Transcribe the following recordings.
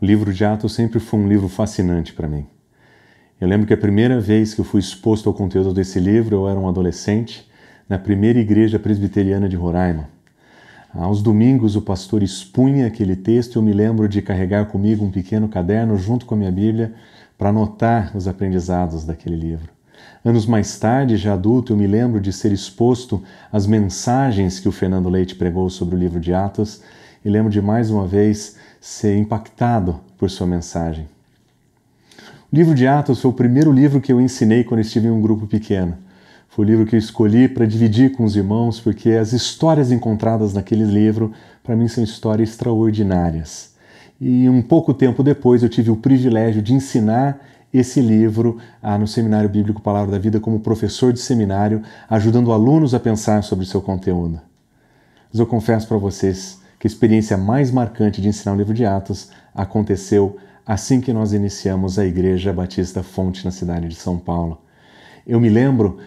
O livro de Atos sempre foi um livro fascinante para mim. Eu lembro que a primeira vez que eu fui exposto ao conteúdo desse livro, eu era um adolescente, na primeira igreja presbiteriana de Roraima. Aos domingos o pastor expunha aquele texto e eu me lembro de carregar comigo um pequeno caderno junto com a minha Bíblia para anotar os aprendizados daquele livro. Anos mais tarde, já adulto, eu me lembro de ser exposto às mensagens que o Fernando Leite pregou sobre o livro de Atos e lembro de mais uma vez ser impactado por sua mensagem. O livro de Atos foi o primeiro livro que eu ensinei quando estive em um grupo pequeno. Foi o livro que eu escolhi para dividir com os irmãos, porque as histórias encontradas naquele livro, para mim, são histórias extraordinárias. E um pouco tempo depois eu tive o privilégio de ensinar esse livro no Seminário Bíblico Palavra da Vida como professor de seminário, ajudando alunos a pensar sobre o seu conteúdo. Mas eu confesso para vocês que a experiência mais marcante de ensinar o livro de Atos aconteceu assim que nós iniciamos a Igreja Batista Fonte na cidade de São Paulo. Eu me lembro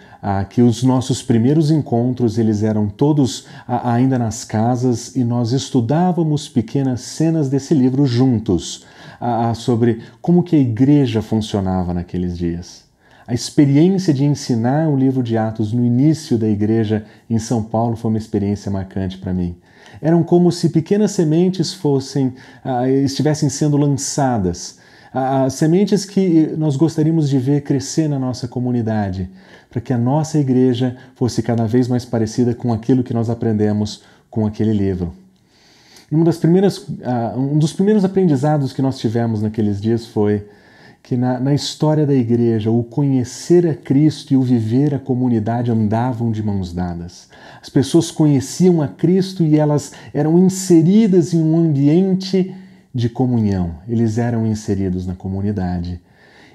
que os nossos primeiros encontros, eles eram todos ainda nas casas e nós estudávamos pequenas cenas desse livro juntos, sobre como que a igreja funcionava naqueles dias. A experiência de ensinar o livro de Atos no início da igreja em São Paulo foi uma experiência marcante para mim. Eram como se pequenas sementes estivessem sendo lançadas, sementes que nós gostaríamos de ver crescer na nossa comunidade, para que a nossa igreja fosse cada vez mais parecida com aquilo que nós aprendemos com aquele livro. E um dos primeiros aprendizados que nós tivemos naqueles dias foi que na história da igreja, o conhecer a Cristo e o viver a comunidade andavam de mãos dadas. As pessoas conheciam a Cristo e elas eram inseridas em um ambiente de comunhão. Eles eram inseridos na comunidade.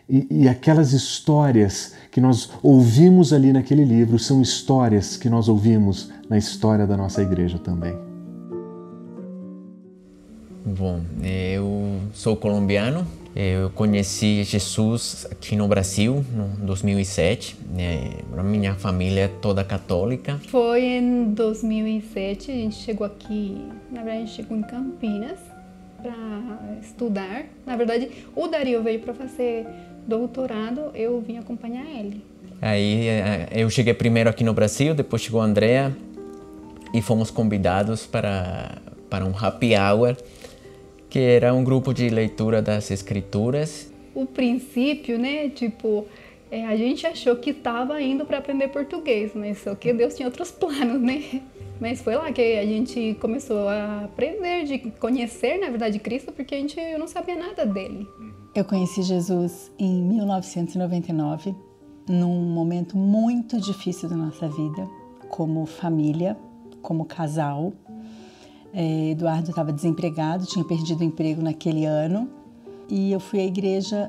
E aquelas histórias que nós ouvimos ali naquele livro são histórias que nós ouvimos na história da nossa igreja também. Bom, eu sou colombiano. Eu conheci Jesus aqui no Brasil em 2007. A minha família é toda católica. Foi em 2007, a gente chegou aqui, na verdade a gente chegou em Campinas para estudar. Na verdade, o Dario veio para fazer doutorado, eu vim acompanhar ele. Aí eu cheguei primeiro aqui no Brasil, depois chegou a Andrea e fomos convidados para um happy hour, que era um grupo de leitura das escrituras. O princípio, né, a gente achou que estava indo para aprender português, mas só que Deus tinha outros planos, né? Mas foi lá que a gente começou a aprender, de conhecer, na verdade, Cristo, porque eu não sabia nada dele. Eu conheci Jesus em 1999, num momento muito difícil da nossa vida, como família, como casal. Eduardo estava desempregado, tinha perdido o emprego naquele ano, e eu fui à igreja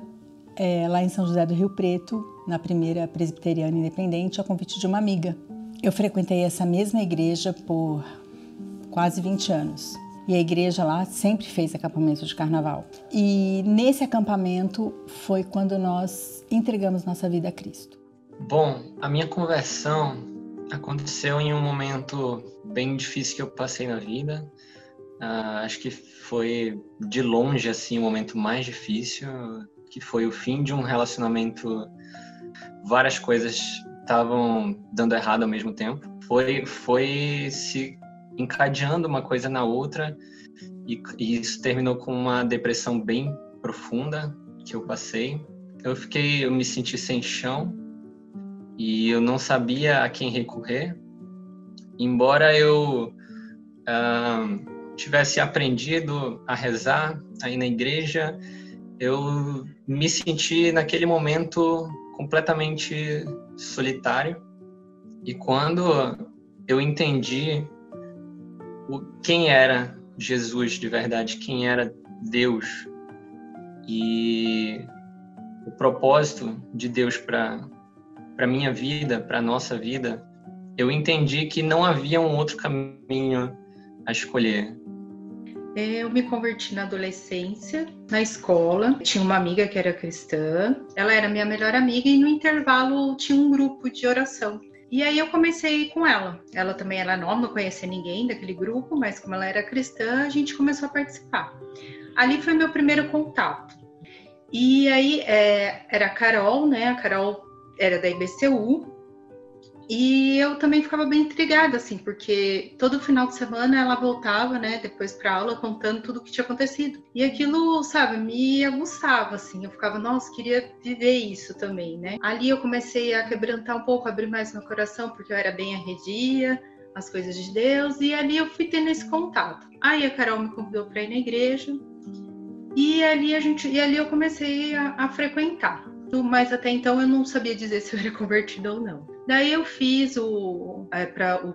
lá em São José do Rio Preto, na primeira presbiteriana independente, a convite de uma amiga. Eu frequentei essa mesma igreja por quase 20 anos. E a igreja lá sempre fez acampamento de carnaval. E nesse acampamento foi quando nós entregamos nossa vida a Cristo. Bom, a minha conversão aconteceu em um momento bem difícil que eu passei na vida. Acho que foi de longe assim o momento mais difícil, que foi o fim de um relacionamento. Várias coisas estavam dando errado ao mesmo tempo. Foi se encadeando uma coisa na outra e isso terminou com uma depressão bem profunda que eu passei. Eu me senti sem chão e eu não sabia a quem recorrer. Embora eu tivesse aprendido a rezar aí na igreja, eu me senti naquele momento completamente solitário. E quando eu entendi quem era Jesus de verdade, quem era Deus e o propósito de Deus para minha vida, para nossa vida, eu entendi que não havia um outro caminho a escolher. Eu me converti na adolescência, na escola. Tinha uma amiga que era cristã, ela era minha melhor amiga e no intervalo tinha um grupo de oração. E aí eu comecei a ir com ela. Ela também era nova, não conhecia ninguém daquele grupo, mas como ela era cristã, a gente começou a participar. Ali foi meu primeiro contato. E aí era a Carol, né? A Carol era da IBCU. E eu também ficava bem intrigada, assim, porque todo final de semana ela voltava, né, depois para aula, contando tudo o que tinha acontecido. E aquilo, sabe, me aguçava, assim. Eu ficava, nossa, queria viver isso também, né? Ali eu comecei a quebrantar um pouco, abrir mais meu coração, porque eu era bem arredia, as coisas de Deus, e ali eu fui tendo esse contato. Aí a Carol me convidou para ir na igreja, e ali eu comecei a frequentar. Mas até então eu não sabia dizer se eu era convertida ou não. Daí eu fiz o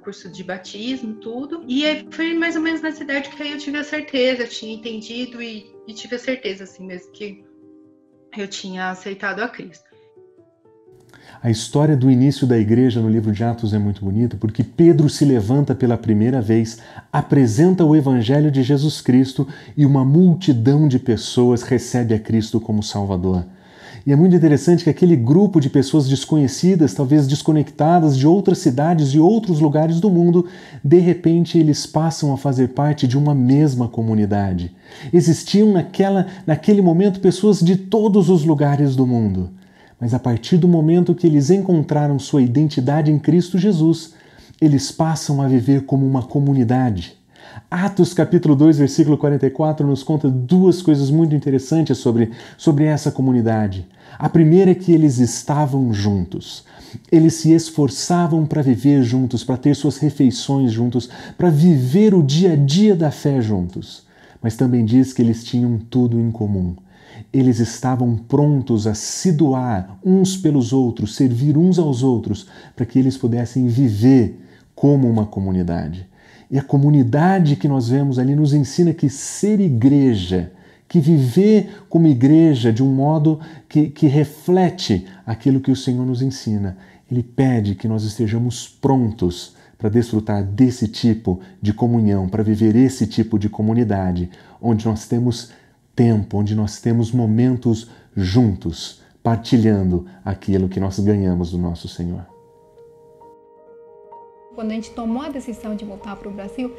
curso de batismo, tudo. E aí foi mais ou menos nessa idade que aí eu tive a certeza, eu tinha entendido e tive a certeza, assim mesmo, que eu tinha aceitado a Cristo. A história do início da igreja no livro de Atos é muito bonita porque Pedro se levanta pela primeira vez, apresenta o evangelho de Jesus Cristo e uma multidão de pessoas recebe a Cristo como Salvador. E é muito interessante que aquele grupo de pessoas desconhecidas, talvez desconectadas de outras cidades e outros lugares do mundo, de repente eles passam a fazer parte de uma mesma comunidade. Existiam naquele momento pessoas de todos os lugares do mundo. Mas a partir do momento que eles encontraram sua identidade em Cristo Jesus, eles passam a viver como uma comunidade. Atos capítulo 2, versículo 44 nos conta duas coisas muito interessantes sobre essa comunidade. A primeira é que eles estavam juntos. Eles se esforçavam para viver juntos, para ter suas refeições juntos, para viver o dia a dia da fé juntos. Mas também diz que eles tinham tudo em comum. Eles estavam prontos a se doar uns pelos outros, servir uns aos outros, para que eles pudessem viver como uma comunidade. E a comunidade que nós vemos ali nos ensina que ser igreja, que viver como igreja de um modo que reflete aquilo que o Senhor nos ensina. Ele pede que nós estejamos prontos para desfrutar desse tipo de comunhão, para viver esse tipo de comunidade, onde nós temos tempo, onde nós temos momentos juntos, partilhando aquilo que nós ganhamos do nosso Senhor. Quando a gente tomou a decisão de voltar para o Brasil,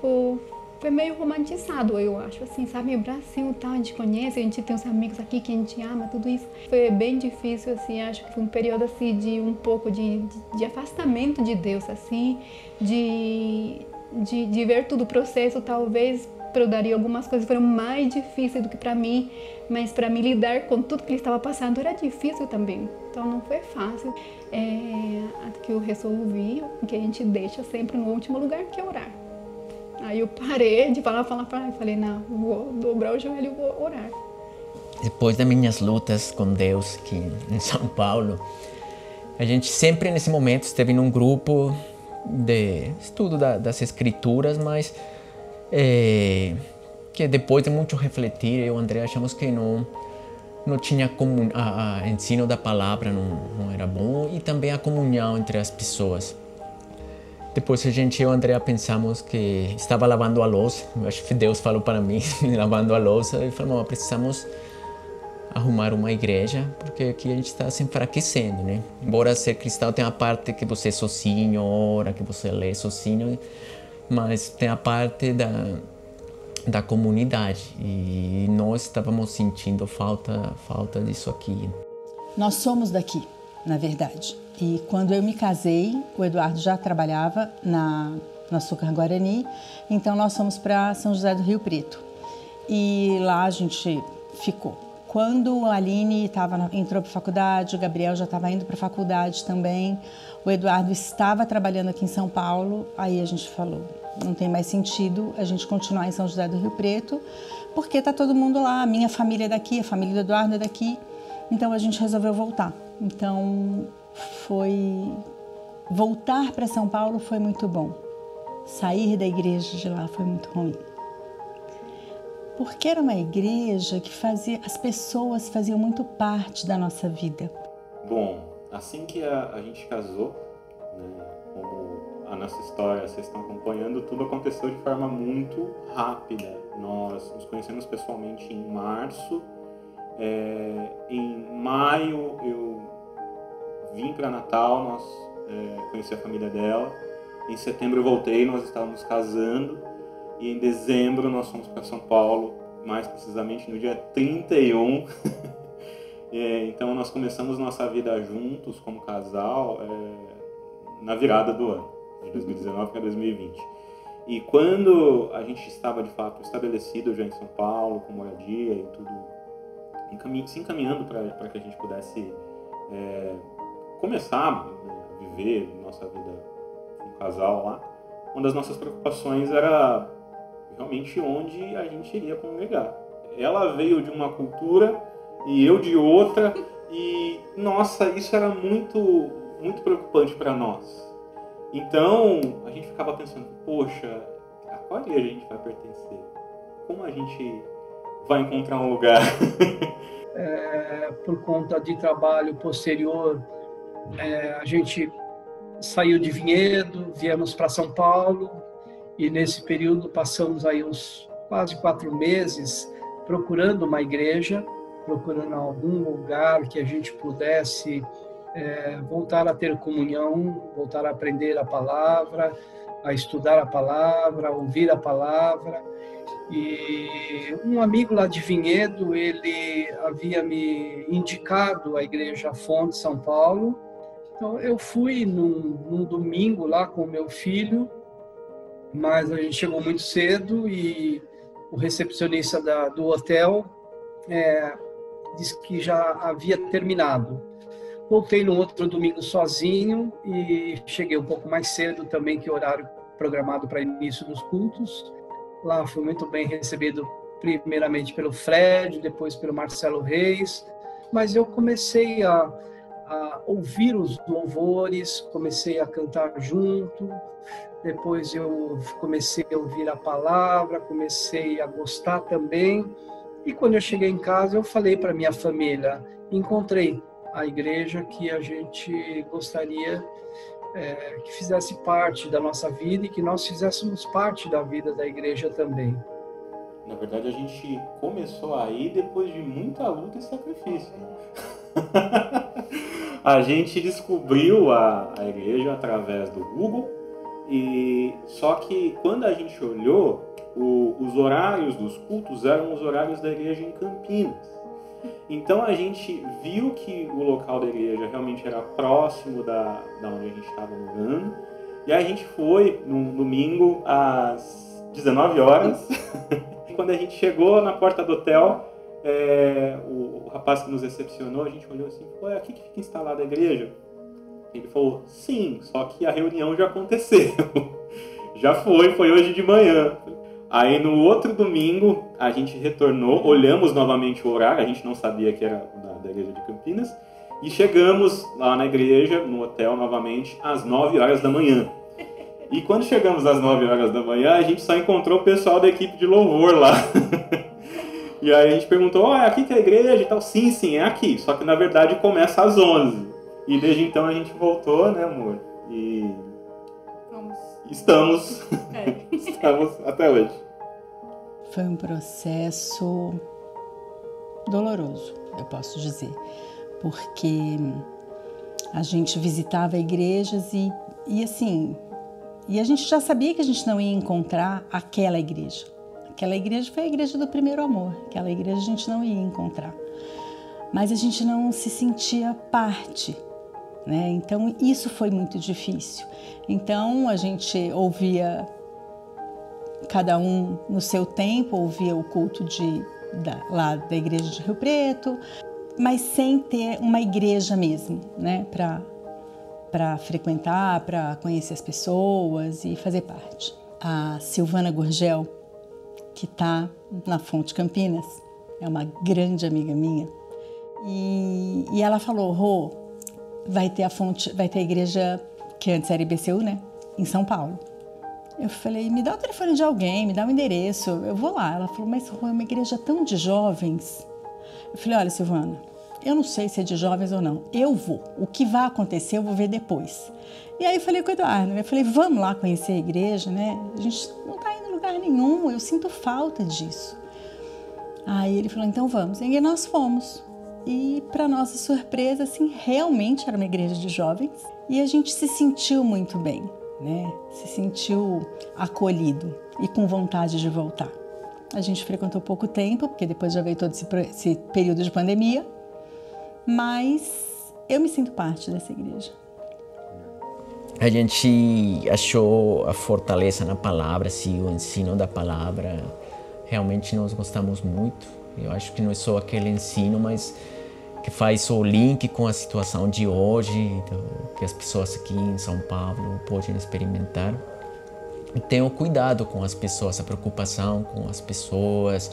foi meio romantizado, eu acho, assim, sabe? O Brasil, tal, a gente conhece, a gente tem os amigos aqui que a gente ama, tudo isso. Foi bem difícil, assim, acho que foi um período, assim, de um pouco de afastamento de Deus, assim, de ver todo o processo, talvez, para o Dario, algumas coisas foram mais difíceis do que para mim, mas para mim lidar com tudo que ele estava passando era difícil também, então não foi fácil. Até que eu resolvi que a gente deixa sempre no último lugar que é orar. Aí eu parei de falar, e falei, não, vou dobrar o joelho e vou orar. Depois das minhas lutas com Deus aqui em São Paulo, a gente sempre nesse momento esteve num grupo de estudo das escrituras, mas que depois de muito refletir, eu e o André achamos que não tinha ensino da palavra, não era bom, e também a comunhão entre as pessoas. Depois eu e o André pensamos que estava lavando a louça, eu acho que Deus falou para mim, lavando a louça, e falou, precisamos arrumar uma igreja, porque aqui a gente está se enfraquecendo, né? Embora ser cristão tem a parte que você sozinho ora, que você lê sozinho, mas tem a parte da comunidade, e nós estávamos sentindo falta disso aqui. Nós somos daqui, na verdade. E quando eu me casei, o Eduardo já trabalhava na Açúcar Guarani, então nós fomos para São José do Rio Preto. E lá a gente ficou. Quando a Aline entrou para a faculdade, o Gabriel já estava indo para a faculdade também, o Eduardo estava trabalhando aqui em São Paulo, aí a gente falou, não tem mais sentido a gente continuar em São José do Rio Preto, porque está todo mundo lá, a minha família é daqui, a família do Eduardo é daqui, então a gente resolveu voltar. Então, voltar para São Paulo foi muito bom. Sair da igreja de lá foi muito ruim. Porque era uma igreja que as pessoas faziam muito parte da nossa vida. Bom, assim que a gente casou, né, como a nossa história vocês estão acompanhando, tudo aconteceu de forma muito rápida. Nós nos conhecemos pessoalmente em março. Em maio eu vim para Natal, nós conheci a família dela. Em setembro eu voltei, nós estávamos casando, e em dezembro nós fomos para São Paulo, mais precisamente no dia 31. Então nós começamos nossa vida juntos como casal na virada do ano, de 2019 para 2020. E quando a gente estava de fato estabelecido já em São Paulo, com moradia e tudo, se encaminhando para que a gente pudesse começar a viver nossa vida como casal lá, uma das nossas preocupações era realmente onde a gente iria congregar. Ela veio de uma cultura e eu de outra, e nossa, isso era muito, muito preocupante para nós. Então a gente ficava pensando, poxa, a qual igreja a gente vai pertencer? Como a gente vai encontrar um lugar? Por conta de trabalho posterior, a gente saiu de Vinhedo, viemos para São Paulo, e nesse período passamos aí uns quase 4 meses procurando uma igreja, procurando algum lugar que a gente pudesse voltar a ter comunhão, voltar a aprender a palavra, a estudar a palavra, a ouvir a palavra. E um amigo lá de Vinhedo, ele havia me indicado a igreja Fonte São Paulo. Então eu fui num domingo lá com o meu filho, mas a gente chegou muito cedo e o recepcionista do hotel disse que já havia terminado. Voltei no outro domingo sozinho e cheguei um pouco mais cedo também que o horário programado para início dos cultos. Lá fui muito bem recebido primeiramente pelo Fred, depois pelo Marcelo Reis, mas eu comecei a ouvir os louvores, comecei a cantar junto, depois eu comecei a ouvir a palavra, comecei a gostar também. E quando eu cheguei em casa, eu falei para minha família, encontrei a igreja que a gente gostaria que fizesse parte da nossa vida e que nós fizéssemos parte da vida da igreja também. Na verdade, a gente começou aí depois de muita luta e sacrifício. A gente descobriu a igreja através do Google, e só que quando a gente olhou, os horários dos cultos eram os horários da igreja em Campinas. Então a gente viu que o local da igreja realmente era próximo da onde a gente estava morando, e aí a gente foi num domingo às 19 horas. Quando a gente chegou na porta do hotel, o rapaz que nos recepcionou, a gente olhou assim, pô, é aqui que fica instalada a igreja? Ele falou, sim, só que a reunião já aconteceu. Já foi hoje de manhã. Aí no outro domingo a gente retornou, olhamos novamente o horário, a gente não sabia que era da igreja de Campinas, e chegamos lá na igreja, no hotel novamente, às 9 horas da manhã. E quando chegamos às 9 horas da manhã, a gente só encontrou o pessoal da equipe de louvor lá. E aí a gente perguntou, é aqui que é a igreja e tal? Sim, é aqui, só que na verdade começa às 11. E desde então a gente voltou, né, amor? E estamos até hoje. Foi um processo doloroso, eu posso dizer, porque a gente visitava igrejas e assim, e a gente já sabia que a gente não ia encontrar aquela igreja. Aquela igreja foi a igreja do primeiro amor, aquela igreja a gente não ia encontrar. Mas a gente não se sentia parte, né? Então isso foi muito difícil. Então a gente ouvia cada um no seu tempo, ouvia o culto lá da igreja de Rio Preto, mas sem ter uma igreja mesmo, né? Para frequentar, para conhecer as pessoas e fazer parte. A Silvana Gurgel, que está na Fonte Campinas, é uma grande amiga minha, e ela falou, Rô, vai ter a igreja que antes era IBCU, né, em São Paulo. Eu falei, me dá o telefone de alguém, me dá o endereço, eu vou lá. Ela falou, mas Rô, é uma igreja tão de jovens. Eu falei, olha, Silvana, eu não sei se é de jovens ou não, eu vou, o que vai acontecer eu vou ver depois. E aí eu falei com o Eduardo, eu falei, vamos lá conhecer a igreja, né, a gente não está indo em lugar nenhum, eu sinto falta disso. Aí ele falou, então vamos. E aí nós fomos. E para nossa surpresa, assim, realmente era uma igreja de jovens. E a gente se sentiu muito bem, né? Se sentiu acolhido e com vontade de voltar. A gente frequentou pouco tempo, porque depois já veio todo esse período de pandemia, mas eu me sinto parte dessa igreja. A gente achou a fortaleza na palavra, assim, o ensino da palavra. Realmente nós gostamos muito. Eu acho que não é só aquele ensino, mas que faz o link com a situação de hoje, que as pessoas aqui em São Paulo podem experimentar. E tenham cuidado com as pessoas, a preocupação com as pessoas,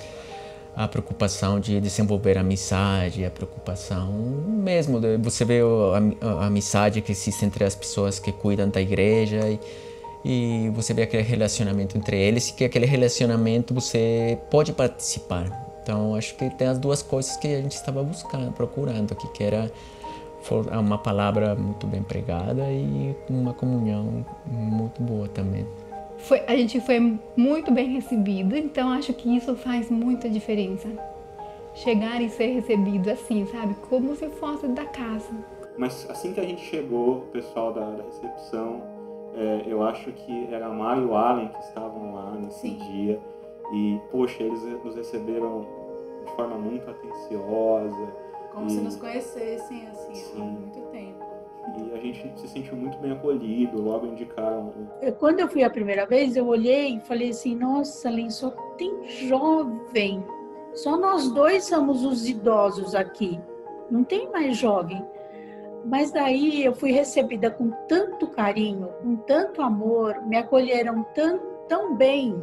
a preocupação de desenvolver amizade, a preocupação mesmo de você ver a amizade que existe entre as pessoas que cuidam da igreja e você vê aquele relacionamento entre eles e que aquele relacionamento você pode participar. Então acho que tem as duas coisas que a gente estava procurando aqui, que era uma palavra muito bem pregada e uma comunhão muito boa também. A gente foi muito bem recebido, então acho que isso faz muita diferença. Chegar e ser recebido assim, sabe? Como se fosse da casa. Mas assim que a gente chegou, o pessoal da recepção, eu acho que era a Mari e o Allen que estavam lá nesse dia. E, poxa, eles nos receberam de forma muito atenciosa. Como se nos conhecessem, assim, há muito tempo. E a gente se sentiu muito bem acolhido, logo indicaram. Quando eu fui a primeira vez, eu olhei e falei assim, nossa, Len, só tem jovem. Só nós dois somos os idosos aqui. Não tem mais jovem. Mas daí eu fui recebida com tanto carinho, com tanto amor, me acolheram tão bem.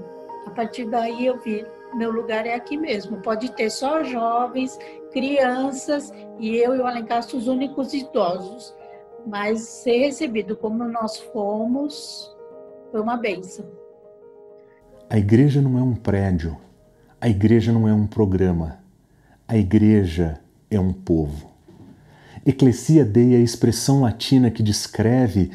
A partir daí eu vi, meu lugar é aqui mesmo. Pode ter só jovens, crianças e eu e o Alencastro os únicos idosos. Mas ser recebido como nós fomos foi uma bênção. A igreja não é um prédio, a igreja não é um programa, a igreja é um povo. Ecclesia Dei é a expressão latina que descreve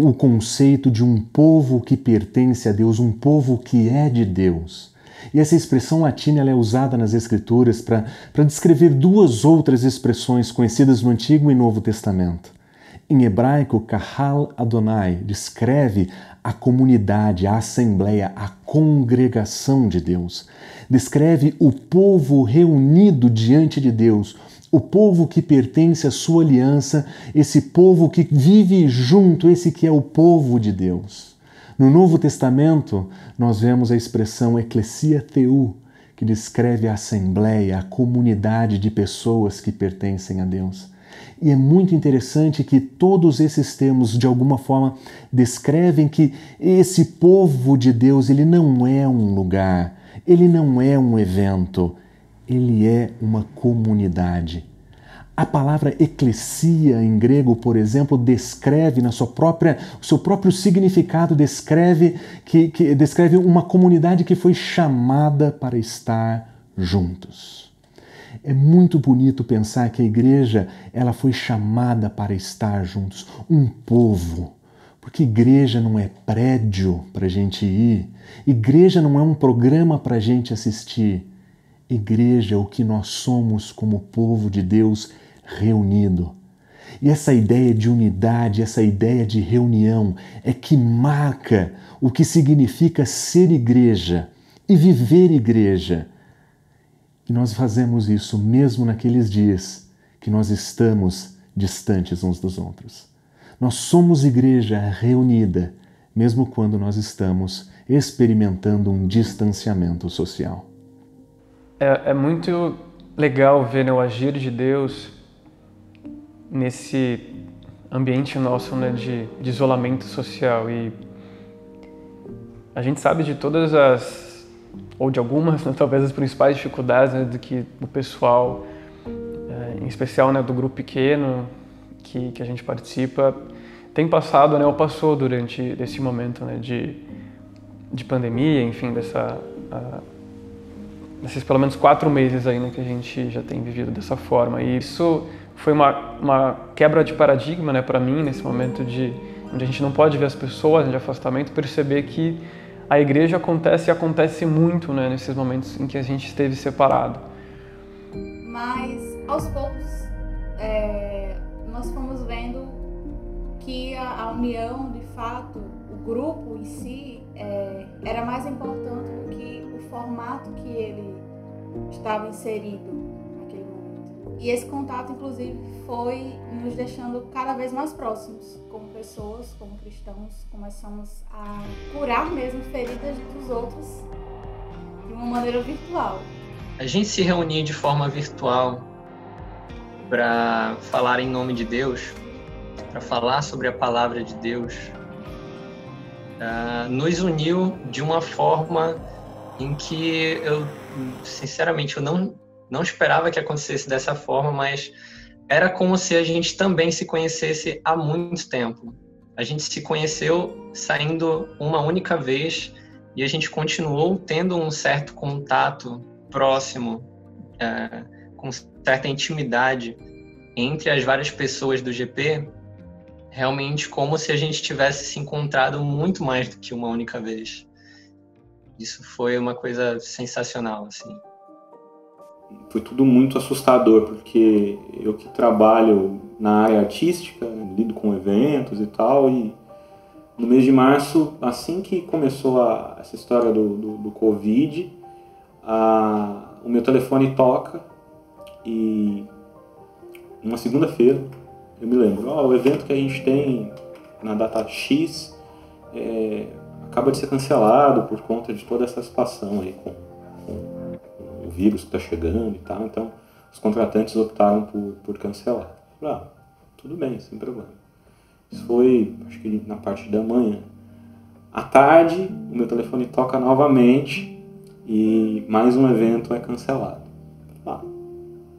o conceito de um povo que pertence a Deus, um povo que é de Deus. E essa expressão latina ela é usada nas Escrituras para descrever duas outras expressões conhecidas no Antigo e Novo Testamento. Em hebraico, Kahal Adonai descreve a comunidade, a assembleia, a congregação de Deus. Descreve o povo reunido diante de Deus, o povo que pertence à sua aliança, esse povo que vive junto, esse que é o povo de Deus. No Novo Testamento, nós vemos a expressão Ecclesia Theou, que descreve a assembleia, a comunidade de pessoas que pertencem a Deus. E é muito interessante que todos esses termos, de alguma forma, descrevem que esse povo de Deus, ele não é um lugar, ele não é um evento, ele é uma comunidade. A palavra eclesia em grego, por exemplo, descreve o seu próprio significado, descreve uma comunidade que foi chamada para estar juntos. É muito bonito pensar que a igreja ela foi chamada para estar juntos, um povo. Porque igreja não é prédio para a gente ir, igreja não é um programa para a gente assistir. Igreja é o que nós somos como povo de Deus reunido. E essa ideia de unidade, essa ideia de reunião é que marca o que significa ser igreja e viver igreja. E nós fazemos isso mesmo naqueles dias que nós estamos distantes uns dos outros. Nós somos igreja reunida, mesmo quando nós estamos experimentando um distanciamento social. É muito legal ver, né, o agir de Deus nesse ambiente nosso, né, de isolamento social. E a gente sabe de todas ou de algumas, né, talvez as principais dificuldades, né, do que o pessoal, em especial, né, do grupo pequeno que a gente participa, tem passado, né, ou passou durante esse momento, né, de pandemia, enfim, desses pelo menos 4 meses aí, né, que a gente já tem vivido dessa forma. E isso foi uma quebra de paradigma, né, para mim, nesse momento onde a gente não pode ver as pessoas, de afastamento, perceber que a igreja acontece muito, né, nesses momentos em que a gente esteve separado. Mas, aos poucos, nós fomos vendo que que a união, de fato, o grupo em si, era mais importante do que o formato que ele estava inserido naquele momento. E esse contato, inclusive, foi nos deixando cada vez mais próximos, como pessoas, como cristãos. Começamos a curar mesmo feridas dos outros de uma maneira virtual. A gente se reunia de forma virtual para falar em nome de Deus, para falar sobre a palavra de Deus, nos uniu de uma forma em que eu, sinceramente, eu não esperava que acontecesse dessa forma, mas era como se a gente também se conhecesse há muito tempo. A gente se conheceu saindo uma única vez e a gente continuou tendo um certo contato próximo, com certa intimidade entre as várias pessoas do GP, realmente como se a gente tivesse se encontrado muito mais do que uma única vez. Isso foi uma coisa sensacional, assim. Foi tudo muito assustador, porque eu que trabalho na área artística, lido com eventos e tal, e no mês de março, assim que começou essa história do Covid, o meu telefone toca e uma segunda-feira, eu me lembro, o evento que a gente tem na data X acaba de ser cancelado por conta de toda essa situação aí com o vírus que está chegando e tal, então os contratantes optaram por cancelar. Tudo bem, sem problema. Isso foi, acho que na parte da manhã. À tarde, o meu telefone toca novamente e mais um evento é cancelado.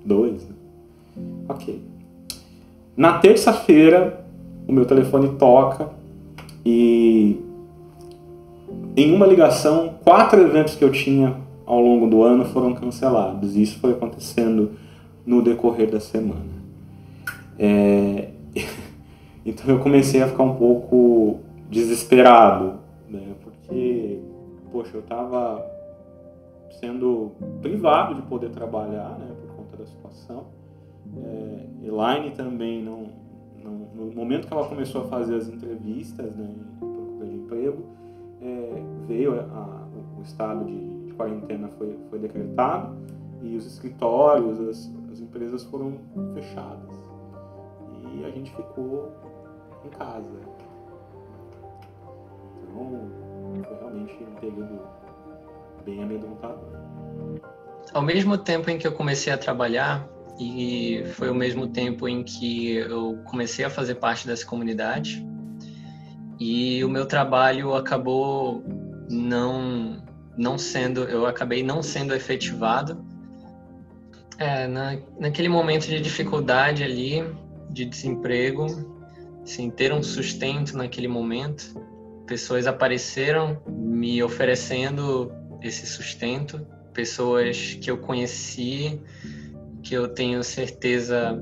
2, né? Ok. Na terça-feira, o meu telefone toca e em uma ligação, 4 eventos que eu tinha ao longo do ano foram cancelados. E isso foi acontecendo no decorrer da semana. Então eu comecei a ficar um pouco desesperado, né? Porque, poxa, eu estava sendo privado de poder trabalhar, né, por conta da situação. Elaine também, no momento que ela começou a fazer as entrevistas, né, por procura de emprego, veio o estado de quarentena foi decretado e os escritórios, as empresas foram fechadas e a gente ficou em casa. Então foi realmente um período bem amedrontador. Ao mesmo tempo em que eu comecei a trabalhar, e foi o mesmo tempo em que eu comecei a fazer parte dessa comunidade, e o meu trabalho acabou eu acabei não sendo efetivado. Naquele momento de dificuldade ali, de desemprego, sem ter um sustento naquele momento, pessoas apareceram me oferecendo esse sustento, pessoas que eu conheci, que eu tenho certeza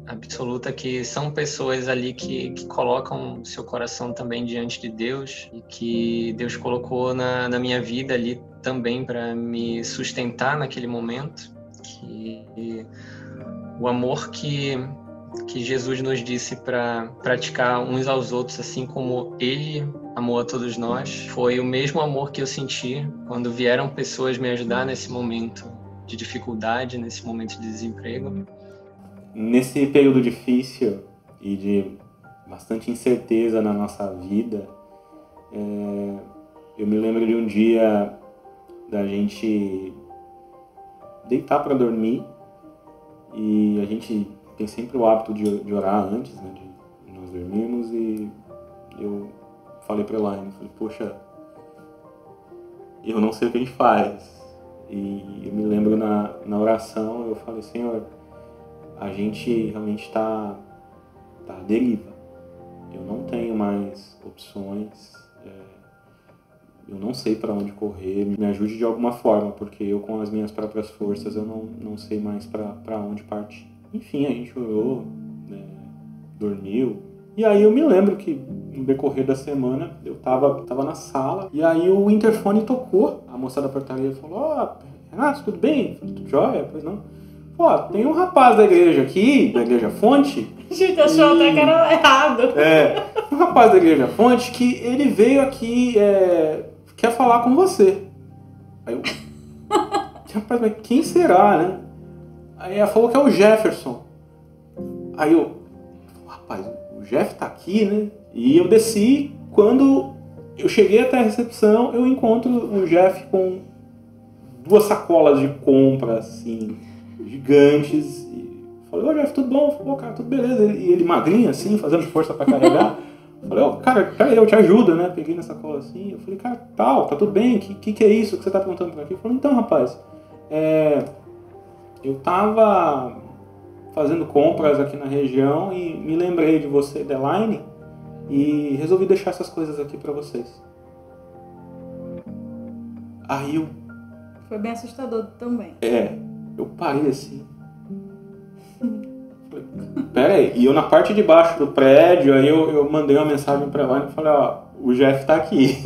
absoluta que são pessoas ali que colocam seu coração também diante de Deus e que Deus colocou na minha vida ali também para me sustentar naquele momento. Que o amor que Jesus nos disse para praticar uns aos outros, assim como Ele amou a todos nós, foi o mesmo amor que eu senti quando vieram pessoas me ajudar nesse momento de dificuldade, nesse momento de desemprego. Nesse período difícil e de bastante incerteza na nossa vida, eu me lembro de um dia da gente deitar para dormir e a gente tem sempre o hábito de orar antes, né, de nós dormirmos, e eu falei para Elaine, poxa, eu não sei o que a gente faz. E eu me lembro na oração, eu falei, Senhor, a gente realmente está à deriva. Eu não tenho mais opções, eu não sei para onde correr, me ajude de alguma forma, porque eu com as minhas próprias forças eu não sei mais para onde partir. Enfim, a gente orou, né, dormiu, e aí eu me lembro que no decorrer da semana eu tava na sala, e aí o interfone tocou, a moça da portaria falou, Renato, tudo bem? Tudo jóia? Pois não? ó, tem um rapaz da igreja aqui, da igreja Fonte. A gente achou até que era errado. Um rapaz da igreja Fonte que ele veio aqui, quer falar com você. Aí eu, rapaz, mas quem será, né? Aí ela falou que é o Jefferson. Aí eu, rapaz, o Jeff tá aqui, né? E eu desci, quando eu cheguei até a recepção, eu encontro o Jeff com 2 sacolas de compra, assim, gigantes. E falei, ô Jeff, tudo bom? Falei, cara, tudo beleza. E ele magrinho, assim, fazendo força pra carregar. Falei, ó, cara, eu te ajudo, né? Peguei na sacola assim, eu falei, cara, tá tudo bem, que é isso que você tá perguntando por aqui? Eu falei, então, rapaz, eu tava fazendo compras aqui na região e me lembrei de você, Delaine, e resolvi deixar essas coisas aqui pra vocês. Aí eu... Foi bem assustador também. Eu parei assim. Pera aí, e eu na parte de baixo do prédio, aí eu mandei uma mensagem pra ela e falei, ó, o Jeff tá aqui.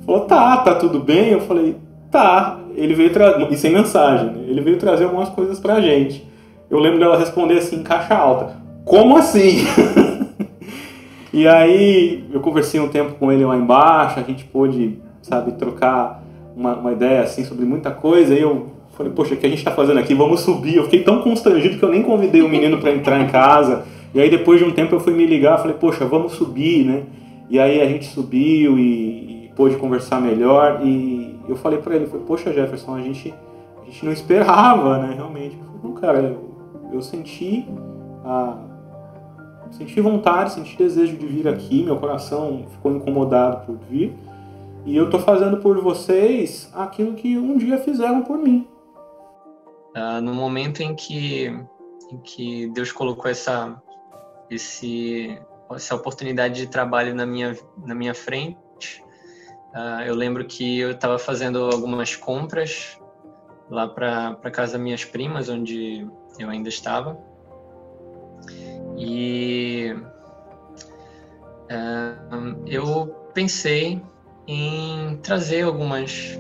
Falou, tá tudo bem? Eu falei, tá. Ele veio trazer, e sem mensagem, né? Ele veio trazer algumas coisas pra gente. Eu lembro dela responder assim, em caixa alta, como assim? E aí eu conversei um tempo com ele lá embaixo, a gente pôde, sabe, trocar uma ideia assim sobre muita coisa, e eu falei, poxa, o que a gente tá fazendo aqui? Vamos subir. Eu fiquei tão constrangido que eu nem convidei o menino para entrar em casa. E aí depois de um tempo eu fui me ligar, falei, poxa, vamos subir, né? E aí a gente subiu e pôde conversar melhor. E eu falei para ele, poxa, Jefferson, a gente não esperava, né? Realmente. Eu falei, não, cara, eu senti vontade, senti desejo de vir aqui. Meu coração ficou incomodado por vir. E eu tô fazendo por vocês aquilo que um dia fizeram por mim. No momento em que Deus colocou essa oportunidade de trabalho na minha frente, eu lembro que eu estava fazendo algumas compras lá para casa das minhas primas, onde eu ainda estava. E eu pensei em trazer algumas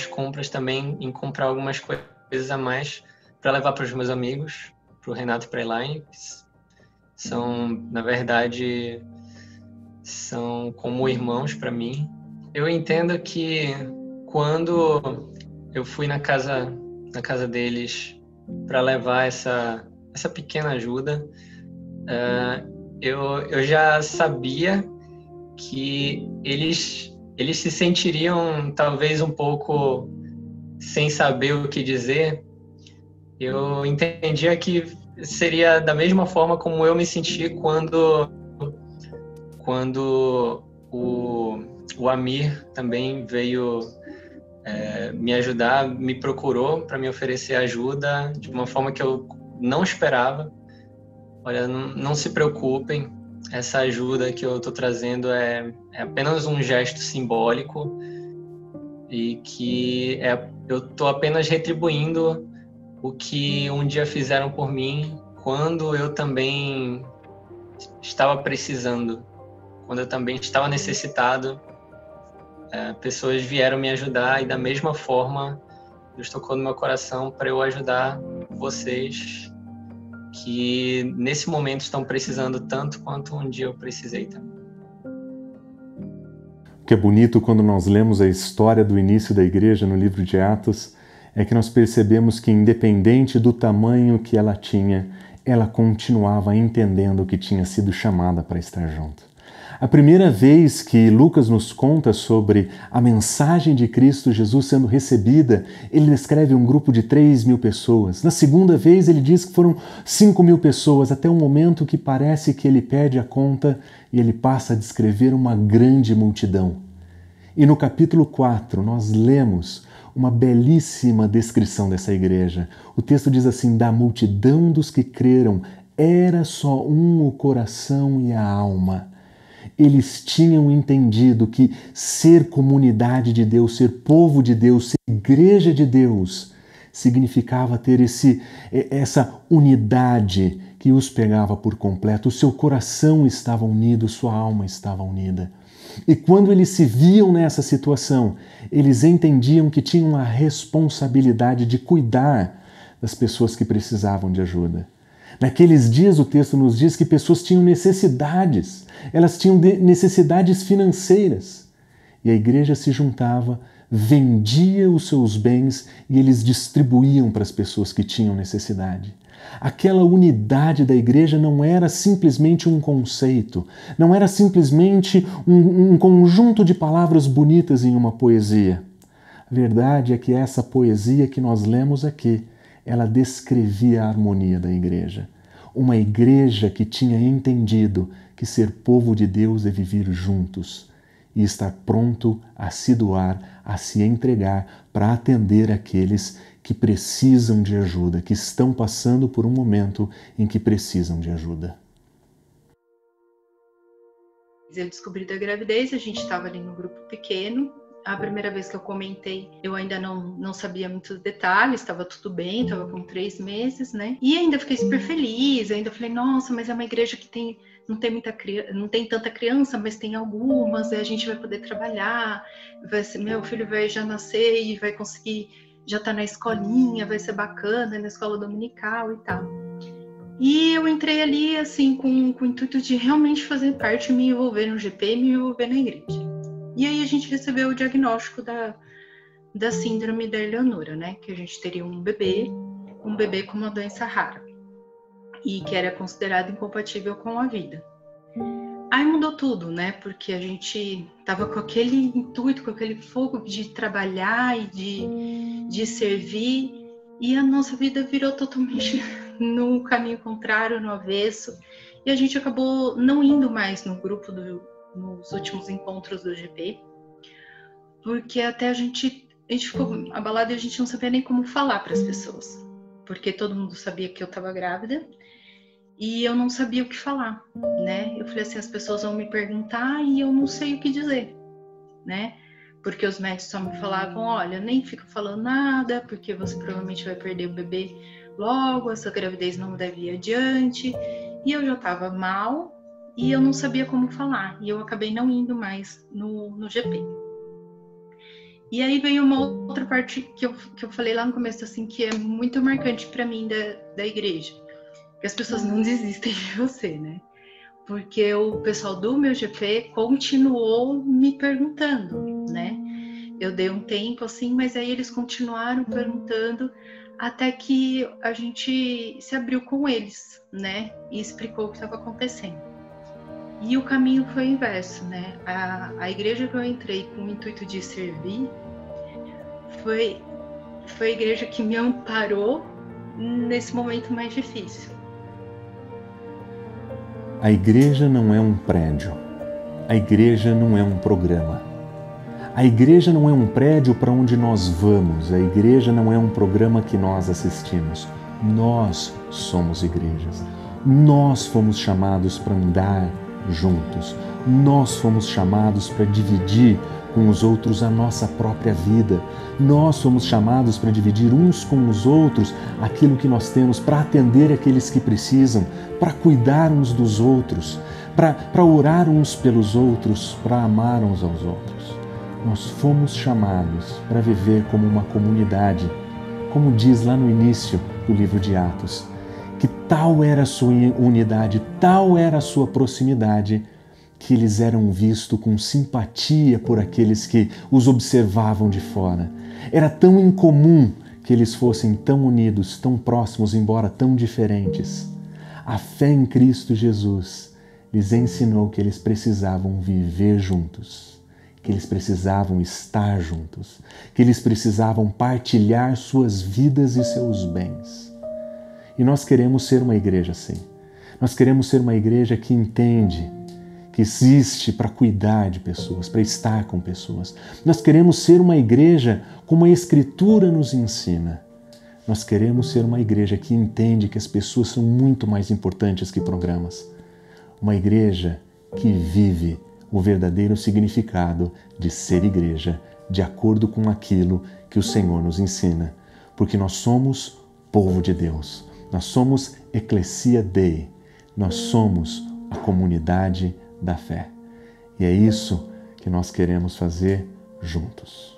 compras também, em comprar algumas coisas a mais para levar para os meus amigos, para o Renato e para a Elaine, que na verdade, são como irmãos para mim. Eu entendo que quando eu fui na casa deles para levar essa pequena ajuda, eu já sabia que eles se sentiriam talvez um pouco sem saber o que dizer. Eu entendia que seria da mesma forma como eu me senti quando o Amir também veio me ajudar, me procurou para me oferecer ajuda de uma forma que eu não esperava. Olha, não se preocupem, essa ajuda que eu estou trazendo é apenas um gesto simbólico e que eu estou apenas retribuindo o que um dia fizeram por mim quando eu também estava precisando, quando eu também estava necessitado. Pessoas vieram me ajudar e da mesma forma Deus tocou no meu coração para eu ajudar vocês que nesse momento estão precisando tanto quanto um dia eu precisei também. O que é bonito quando nós lemos a história do início da igreja no livro de Atos é que nós percebemos que, independente do tamanho que ela tinha, ela continuava entendendo que tinha sido chamada para estar junto. A primeira vez que Lucas nos conta sobre a mensagem de Cristo Jesus sendo recebida, ele descreve um grupo de 3.000 pessoas. Na segunda vez, ele diz que foram 5.000 pessoas, até o momento que parece que ele perde a conta e ele passa a descrever uma grande multidão. E no capítulo 4, nós lemos uma belíssima descrição dessa igreja. O texto diz assim: da multidão dos que creram, era só um o coração e a alma. Eles tinham entendido que ser comunidade de Deus, ser povo de Deus, ser igreja de Deus, significava ter essa unidade que os pegava por completo. O seu coração estava unido, sua alma estava unida. E quando eles se viam nessa situação, eles entendiam que tinham a responsabilidade de cuidar das pessoas que precisavam de ajuda. Naqueles dias, o texto nos diz que pessoas tinham necessidades, elas tinham necessidades financeiras. E a igreja se juntava, vendia os seus bens e eles distribuíam para as pessoas que tinham necessidade. Aquela unidade da igreja não era simplesmente um conceito, não era simplesmente um conjunto de palavras bonitas em uma poesia. A verdade é que essa poesia que nós lemos aqui, ela descrevia a harmonia da igreja. Uma igreja que tinha entendido que ser povo de Deus é viver juntos e estar pronto a se doar, a se entregar para atender aqueles que precisam de ajuda, que estão passando por um momento em que precisam de ajuda. Eu descobri da gravidez, a gente estava ali no grupo pequeno. A primeira vez que eu comentei, eu ainda não sabia muitos detalhes, estava tudo bem, estava com 3 meses, né? E ainda fiquei super feliz, ainda falei, nossa, mas é uma igreja que não tem tanta criança, mas tem algumas, e a gente vai poder trabalhar, meu filho vai já nascer e vai conseguir, já tá na escolinha, vai ser bacana, na escola dominical e tal. E eu entrei ali, assim, com o intuito de realmente fazer parte, me envolver no GP, me envolver na igreja. E aí a gente recebeu o diagnóstico da síndrome da Eleonora, né? Que a gente teria um bebê com uma doença rara e que era considerado incompatível com a vida. Aí mudou tudo, né? Porque a gente tava com aquele intuito, com aquele fogo de trabalhar e de servir, e a nossa vida virou totalmente no caminho contrário, no avesso, e a gente acabou não indo mais no grupo nos últimos encontros do GP, porque até a gente ficou abalado e a gente não sabia nem como falar para as pessoas, porque todo mundo sabia que eu estava grávida e eu não sabia o que falar, né? Eu falei assim, as pessoas vão me perguntar e eu não sei o que dizer, né? Porque os médicos só me falavam, olha, nem fica falando nada, porque você provavelmente vai perder o bebê logo, essa gravidez não deve ir adiante, e eu já estava mal, e eu não sabia como falar, e eu acabei não indo mais no GP. E aí veio uma outra parte que eu falei lá no começo, assim, que é muito marcante para mim da igreja, que as pessoas não desistem de você, né? Porque o pessoal do meu GP continuou me perguntando, né? Eu dei um tempo, assim, mas aí eles continuaram perguntando até que a gente se abriu com eles, né? E explicou o que estava acontecendo. E o caminho foi o inverso, né? A igreja que eu entrei com o intuito de servir foi a igreja que me amparou nesse momento mais difícil. A igreja não é um prédio. A igreja não é um programa. A igreja não é um prédio para onde nós vamos. A igreja não é um programa que nós assistimos. Nós somos igrejas. Nós fomos chamados para andar juntos. Nós fomos chamados para dividir com os outros a nossa própria vida. Nós somos chamados para dividir uns com os outros aquilo que nós temos, para atender aqueles que precisam, para cuidar uns dos outros, para orar uns pelos outros, para amar uns aos outros. Nós fomos chamados para viver como uma comunidade, como diz lá no início do livro de Atos, que tal era a sua unidade, tal era a sua proximidade, que eles eram vistos com simpatia por aqueles que os observavam de fora. Era tão incomum que eles fossem tão unidos, tão próximos, embora tão diferentes. A fé em Cristo Jesus lhes ensinou que eles precisavam viver juntos, que eles precisavam estar juntos, que eles precisavam partilhar suas vidas e seus bens. E nós queremos ser uma igreja assim. Nós queremos ser uma igreja que entende que existe para cuidar de pessoas, para estar com pessoas. Nós queremos ser uma igreja como a Escritura nos ensina. Nós queremos ser uma igreja que entende que as pessoas são muito mais importantes que programas. Uma igreja que vive o verdadeiro significado de ser igreja, de acordo com aquilo que o Senhor nos ensina. Porque nós somos povo de Deus. Nós somos Ecclesia Dei. Nós somos a comunidade da fé. E é isso que nós queremos fazer juntos.